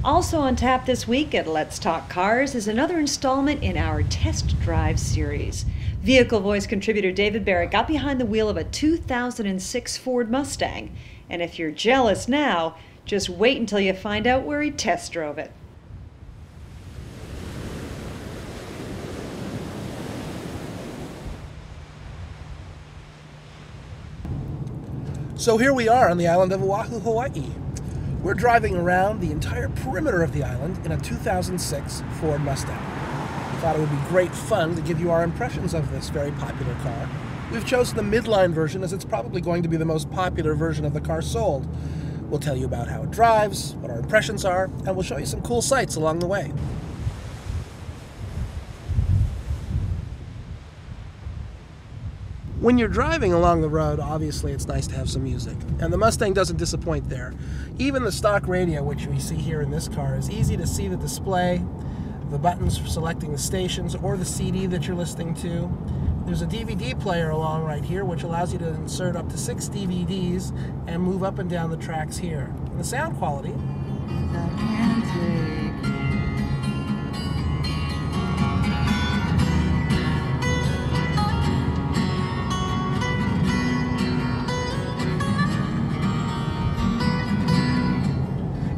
Also on tap this week at Let's Talk Cars is another installment in our Test Drive series. Vehicle Voice contributor David Barrett got behind the wheel of a 2006 Ford Mustang. And if you're jealous now, just wait until you find out where he test drove it. So here we are on the island of Oahu, Hawaii. We're driving around the entire perimeter of the island in a 2006 Ford Mustang. We thought it would be great fun to give you our impressions of this very popular car. We've chosen the midline version as it's probably going to be the most popular version of the car sold. We'll tell you about how it drives, what our impressions are, and we'll show you some cool sights along the way. When you're driving along the road, obviously it's nice to have some music, and the Mustang doesn't disappoint there. Even the stock radio, which we see here in this car, is easy to see the display, the buttons for selecting the stations or the CD that you're listening to. There's a DVD player along right here, which allows you to insert up to 6 DVDs and move up and down the tracks here. And the sound quality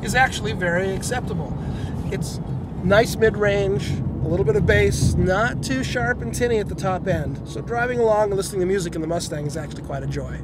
is actually very acceptable. It's nice mid-range, a little bit of bass, not too sharp and tinny at the top end. So driving along and listening to music in the Mustang is actually quite a joy.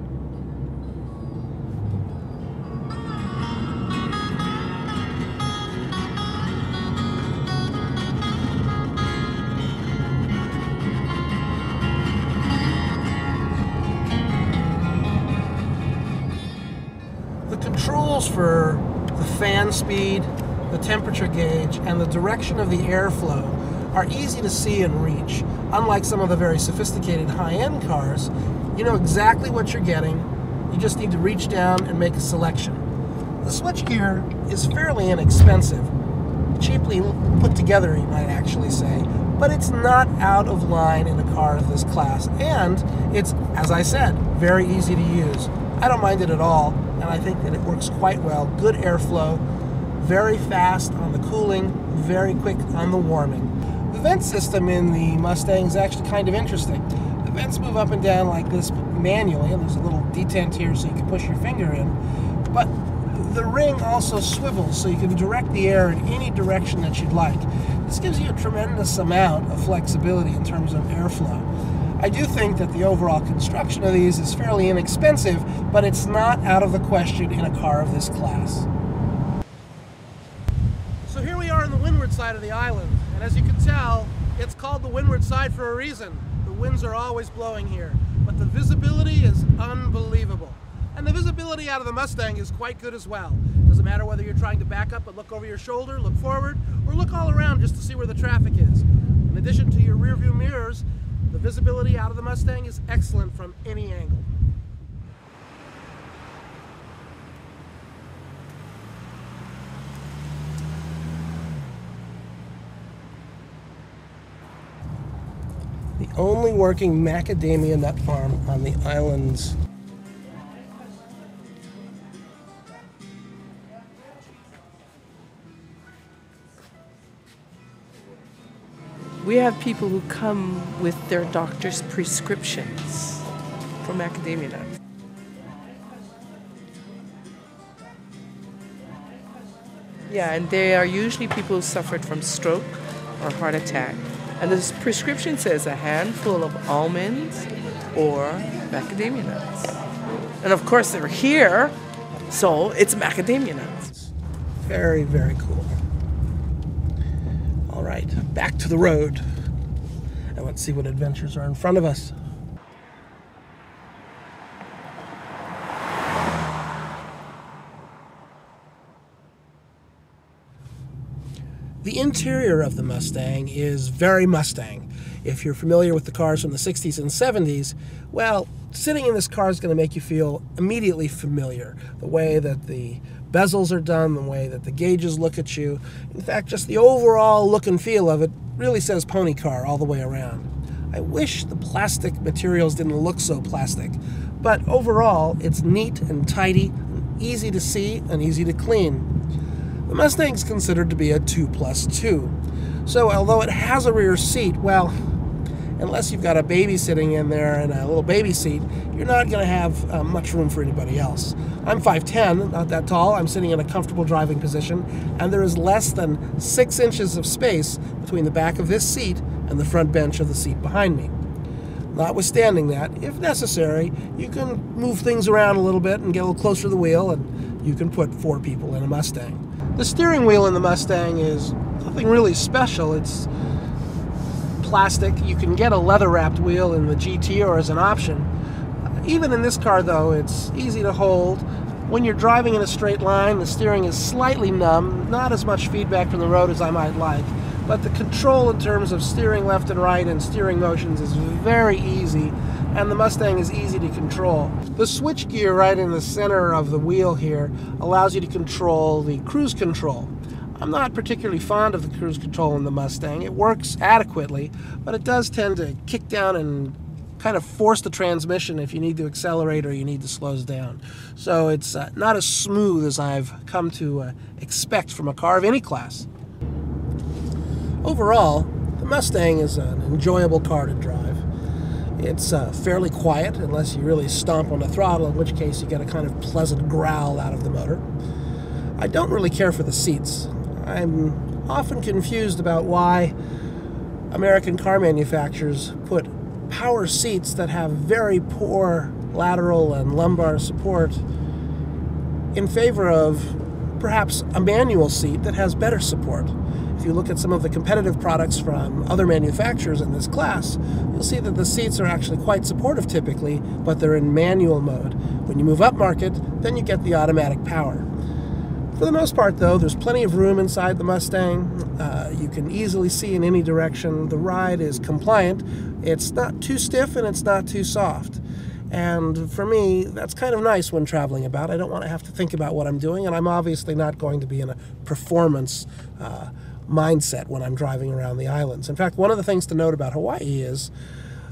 The controls for the fan speed, the temperature gauge, and the direction of the airflow are easy to see and reach. Unlike some of the very sophisticated high-end cars, you know exactly what you're getting. You just need to reach down and make a selection. The switchgear is fairly inexpensive, cheaply put together, you might actually say, but it's not out of line in a car of this class, and it's, as I said, very easy to use. I don't mind it at all, and I think that it works quite well. Good airflow, very fast on the cooling, very quick on the warming. The vent system in the Mustang is actually kind of interesting. The vents move up and down like this manually, and there's a little detent here so you can push your finger in. But the ring also swivels so you can direct the air in any direction that you'd like. This gives you a tremendous amount of flexibility in terms of airflow. I do think that the overall construction of these is fairly inexpensive, but it's not out of the question in a car of this class. So here we are on the windward side of the island, and as you can tell, it's called the windward side for a reason. The winds are always blowing here, but the visibility is unbelievable. And the visibility out of the Mustang is quite good as well. Doesn't matter whether you're trying to back up and look over your shoulder, look forward, or look all around just to see where the traffic is. In addition to your rear view mirrors, the visibility out of the Mustang is excellent from any angle. The only working macadamia nut farm on the islands. We have people who come with their doctor's prescriptions for macadamia nuts. Yeah, and they are usually people who suffered from stroke or heart attack. And the prescription says a handful of almonds or macadamia nuts. And of course they're here, so it's macadamia nuts. Very, very cool. All right, back to the road. And let's see what adventures are in front of us. The interior of the Mustang is very Mustang. If you're familiar with the cars from the 60s and 70s, well, sitting in this car is going to make you feel immediately familiar. The way that the bezels are done, the way that the gauges look at you. In fact, just the overall look and feel of it really says pony car all the way around. I wish the plastic materials didn't look so plastic, but overall it's neat and tidy, easy to see and easy to clean. The Mustang is considered to be a 2+2. So although it has a rear seat, well, unless you've got a baby sitting in there and a little baby seat, you're not going to have much room for anybody else. I'm 5'10", not that tall. I'm sitting in a comfortable driving position, and there is less than 6 inches of space between the back of this seat and the front bench of the seat behind me. Notwithstanding that, if necessary, you can move things around a little bit and get a little closer to the wheel, and you can put 4 people in a Mustang. The steering wheel in the Mustang is nothing really special. It's plastic. You can get a leather-wrapped wheel in the GT or as an option. Even in this car, though, it's easy to hold. When you're driving in a straight line, the steering is slightly numb, not as much feedback from the road as I might like, but the control in terms of steering left and right and steering motions is very easy, and the Mustang is easy to control. The switch gear right in the center of the wheel here allows you to control the cruise control. I'm not particularly fond of the cruise control in the Mustang. It works adequately, but it does tend to kick down and kind of force the transmission if you need to accelerate or you need to slow down. So it's not as smooth as I've come to expect from a car of any class. Overall, the Mustang is an enjoyable car to drive. It's fairly quiet unless you really stomp on the throttle, in which case you get a kind of pleasant growl out of the motor. I don't really care for the seats. I'm often confused about why American car manufacturers put power seats that have very poor lateral and lumbar support in favor of perhaps a manual seat that has better support. If you look at some of the competitive products from other manufacturers in this class, you'll see that the seats are actually quite supportive typically, but they're in manual mode. When you move up market, then you get the automatic power. For the most part, though, there's plenty of room inside the Mustang. You can easily see in any direction. The ride is compliant. It's not too stiff and it's not too soft. And for me, that's kind of nice when traveling about. I don't want to have to think about what I'm doing, and I'm obviously not going to be in a performance mindset when I'm driving around the islands. In fact, one of the things to note about Hawaii is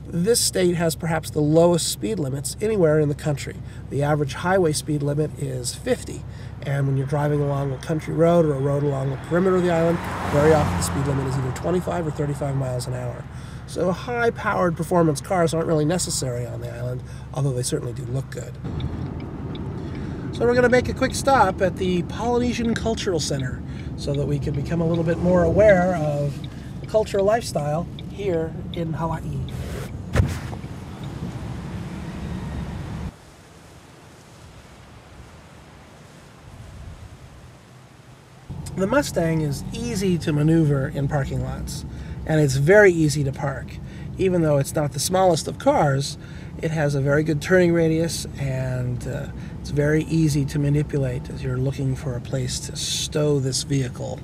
this state has perhaps the lowest speed limits anywhere in the country. The average highway speed limit is 50, and when you're driving along a country road or a road along the perimeter of the island, very often the speed limit is either 25 or 35 miles an hour. So high-powered performance cars aren't really necessary on the island, although they certainly do look good. So we're going to make a quick stop at the Polynesian Cultural Center so that we can become a little bit more aware of the cultural lifestyle here in Hawaii. The Mustang is easy to maneuver in parking lots, and it's very easy to park. Even though it's not the smallest of cars, it has a very good turning radius, and it's very easy to manipulate as you're looking for a place to stow this vehicle.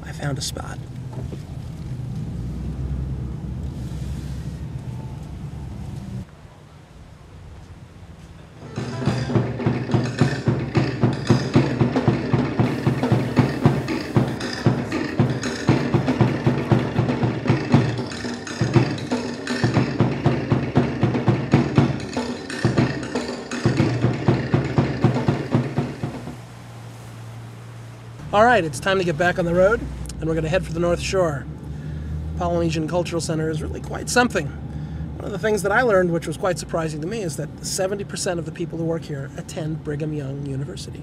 I found a spot. All right, it's time to get back on the road, and we're going to head for the North Shore. Polynesian Cultural Center is really quite something. One of the things that I learned, which was quite surprising to me, is that 70% of the people who work here attend Brigham Young University.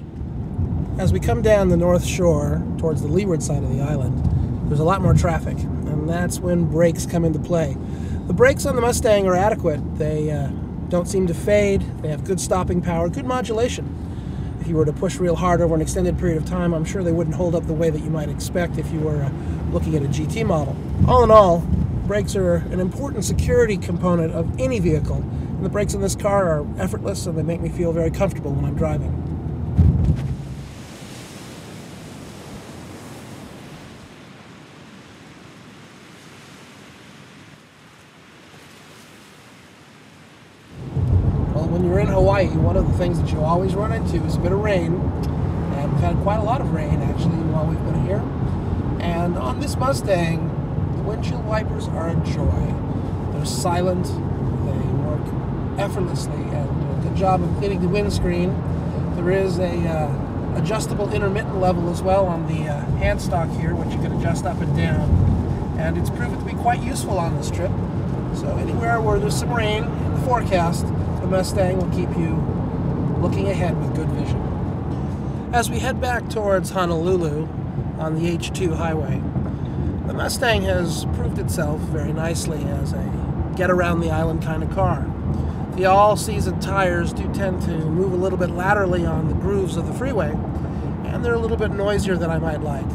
As we come down the North Shore towards the leeward side of the island, there's a lot more traffic, and that's when brakes come into play. The brakes on the Mustang are adequate. They don't seem to fade. They have good stopping power, good modulation. If you were to push real hard over an extended period of time, I'm sure they wouldn't hold up the way that you might expect if you were looking at a GT model. All in all, brakes are an important security component of any vehicle, and the brakes in this car are effortless and they make me feel very comfortable when I'm driving. When you're in Hawaii, one of the things that you always run into is a bit of rain, and we've had quite a lot of rain actually while we've been here. And on this Mustang, the windshield wipers are a joy. They're silent, they work effortlessly, and do a good job of cleaning the windscreen. There is a adjustable intermittent level as well on the hand stock here, which you can adjust up and down. And it's proven to be quite useful on this trip. So anywhere where there's some rain in the forecast, the Mustang will keep you looking ahead with good vision. As we head back towards Honolulu on the H2 highway, the Mustang has proved itself very nicely as a get-around-the-island kind of car. The all-season tires do tend to move a little bit laterally on the grooves of the freeway, and they're a little bit noisier than I might like.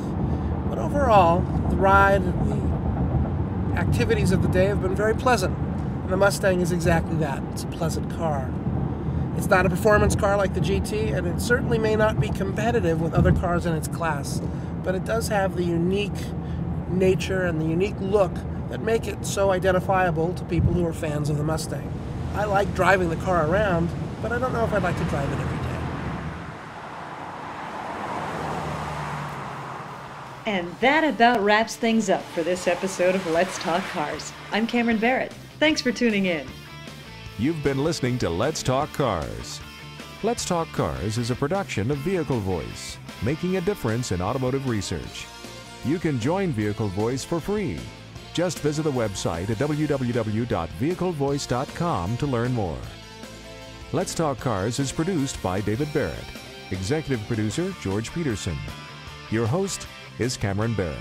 But overall, the ride and the activities of the day have been very pleasant, and the Mustang is exactly that. It's a pleasant car. It's not a performance car like the GT, and it certainly may not be competitive with other cars in its class, but it does have the unique nature and the unique look that make it so identifiable to people who are fans of the Mustang. I like driving the car around, but I don't know if I'd like to drive it every day. And that about wraps things up for this episode of Let's Talk Cars. I'm Cameron Barrett. Thanks for tuning in. You've been listening to Let's Talk Cars. Let's Talk Cars is a production of VehicleVoice, making a difference in automotive research. You can join VehicleVoice for free. Just visit the website at www.vehiclevoice.com to learn more. Let's Talk Cars is produced by David Barrett. Executive producer George Peterson. Your host is Cameron Barrett.